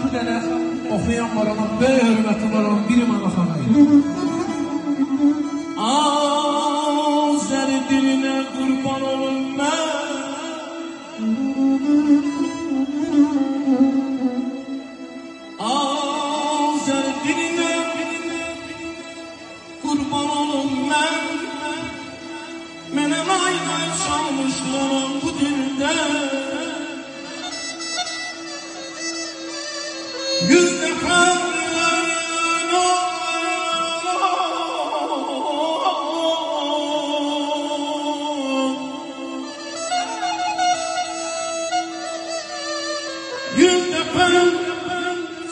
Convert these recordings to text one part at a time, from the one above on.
bir dənə oxuyan var, ona böyük hörmətim var, onun biri mənə xanayım. Azəri dilinə qurban olun mən, Azəri dilinə qurban olun mən, mənə nay çalmışlar bu dildə. Yüz defa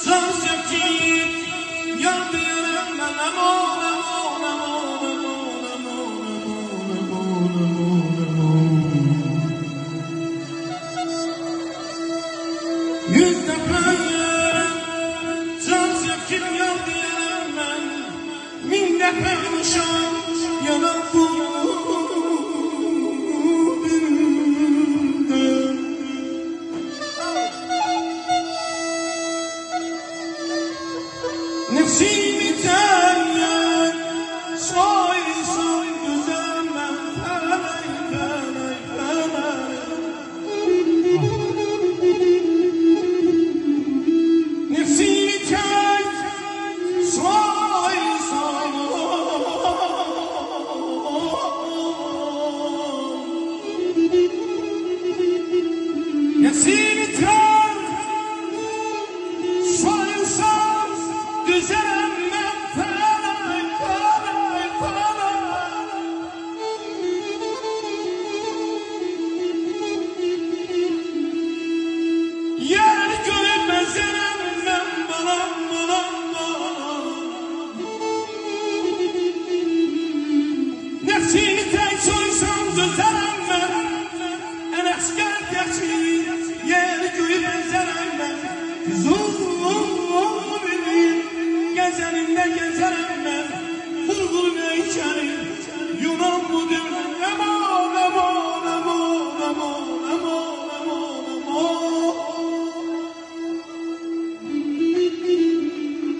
can sevgiyim yandı yüreğimden yüz defa can sevgim yandı yüreğimden min defa nişan yanan bu nefsimi terler, say say güzelmen, feley feley feley. Nefsimi terler, say say. Nefsimi terler, say say. Güzelim ben felay felay felay. Yer görmezem ben balam balam balam. Nefsini tek soysam düzelim ben. En esker gerçi yer görmezem ben. Gezelimde gezerim ben, vurguluna içerim, Yunan budur, aman aman aman aman aman aman aman.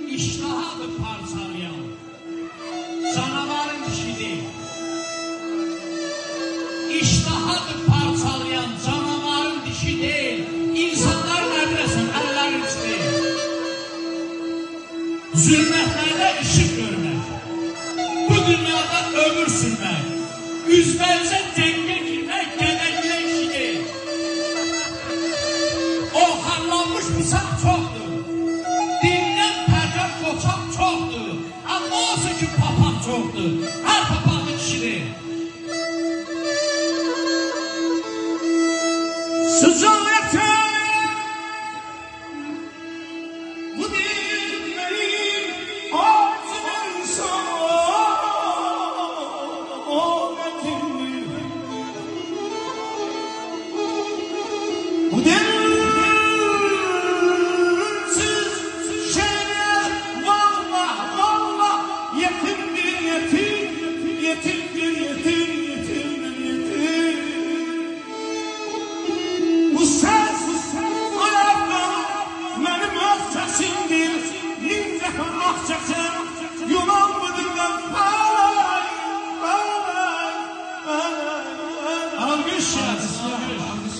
İştahı parçalayan, canavarın dişini, İştahı parçalayan canavarın dişi değil, insanlar neredesin, ellerin içi. Zulmetlerde ışık görmek, bu dünyada ömür sürmek, üzerinize denge girmek gerekli işi. O harlanmış bıçak çoktur, dinlen perde koçak çoktur, ama olsa ki papaq çoktur, her papaqın kişidir. Sıcak bu densiz şeyler vallah vallah yetimdir yetim, yetimdir yetim, yetimdir yetim. Bu ses ayakta benim öz sesimdir, min defa ah çeksem Yunan mıdır ben falay falay falay. Alkış ya, alkış.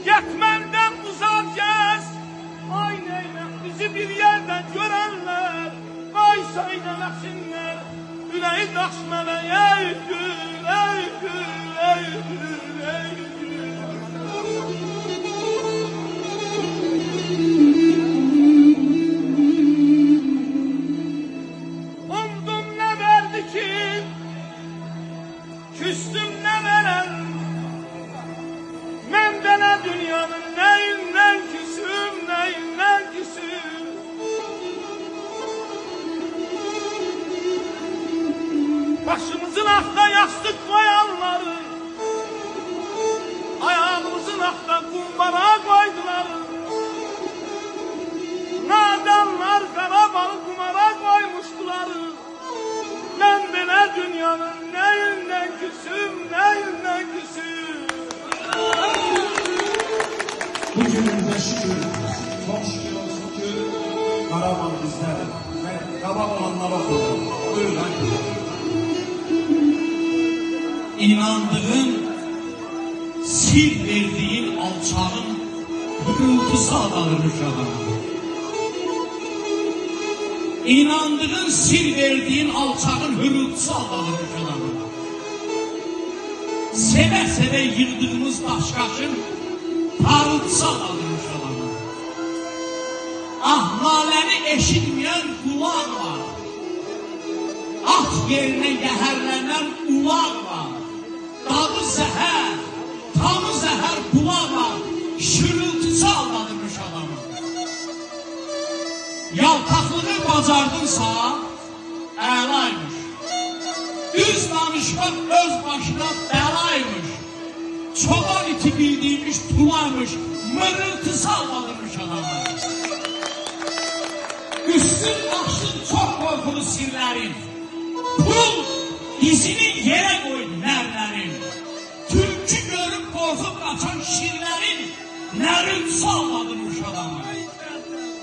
Yetmenden uzak gez, aynayla bizi bir yerden görenler, Aysa eylemesinler, yüreği taşmana ey gül, ey gül, ey gül, ey gül. Umdum ne verdi ki, küstüm ne veren, ben de ne dünyanın neyinden küsüm, neyinden küsüm. Başımızın altına yastık koyanları, ayağımızın altına kumbara koydular. Nadanlar karabalı kumara koymuştular. Ben de ne dünyanın neyinden küsüm, neyinden küsüm. Bugünümüzde şükür, çok şükür olsun ki Karaman bizler ve kabak olanlara koyuyor. Buyurun hangi? İnandığın, sir verdiğin alçağın hırıltısı adalırmış adamı. İnandığın, sir verdiğin alçağın hırıltısı adalırmış adamı. Seve seve yırdığımız daşkaşın parıltısı adalırmış adamı. Ahmaləni eşitmeyen kulak var. At yerine yəhərlənən ulaq var. Dadı zəhər, tamı zəhər bulaq var. Şırıltısı aldadırmış adamı. Yaltaqlığı bacardınsa əlaymış. Düz danışmaq öz başına bəlaymış. Çoban iti bildiğimiz tulaymış. Mırıltısı aldadırmış adamı. Üstün başın çok korkulu sirlərin. Pul dizini yere koydu nərlərin. Tülkü görüp korkup kaçan şirlərin nərültüsü aldadırmış adamı.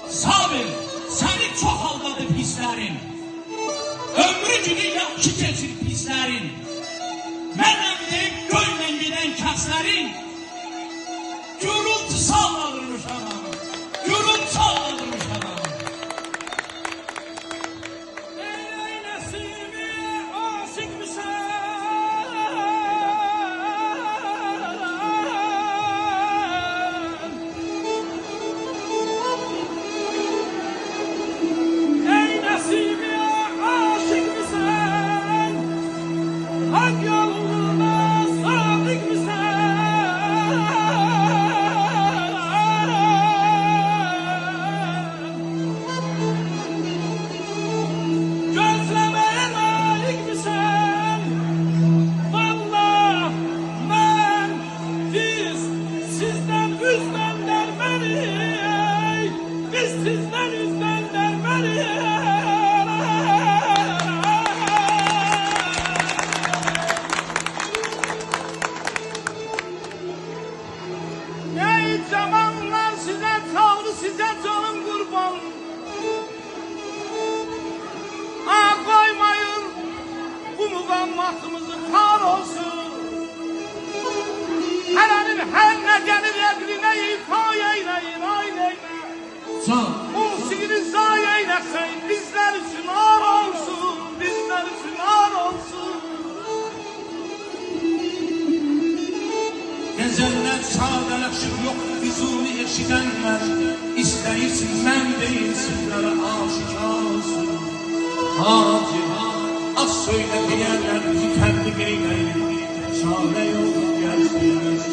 Sabir, seni çok aldadı pislərin. Ömrü günü yaxşı keçir pislərin. Mənəm deyib göylə gedən kəslərin gürültüsü aldadırmış adamı. Gürültüsü aldadırmış adamı. Zamanlar size kaldı, size canım kurban. Koymayın bu mugammatımızı kar olsun. Her ne gelir eline ifa eyleyin, eyleyin. Musiğini zayi eylesin, bizler için ar olsun, bizler için ar olsun. Gəzəllər sadələşir, yox füzuli eşidənlər. İstəyirsin mən deyilsinlərə aşikarsın. Hacı, az söylə deyərlər bizi təbliğ eyləyir. Çarə yol gəlsin.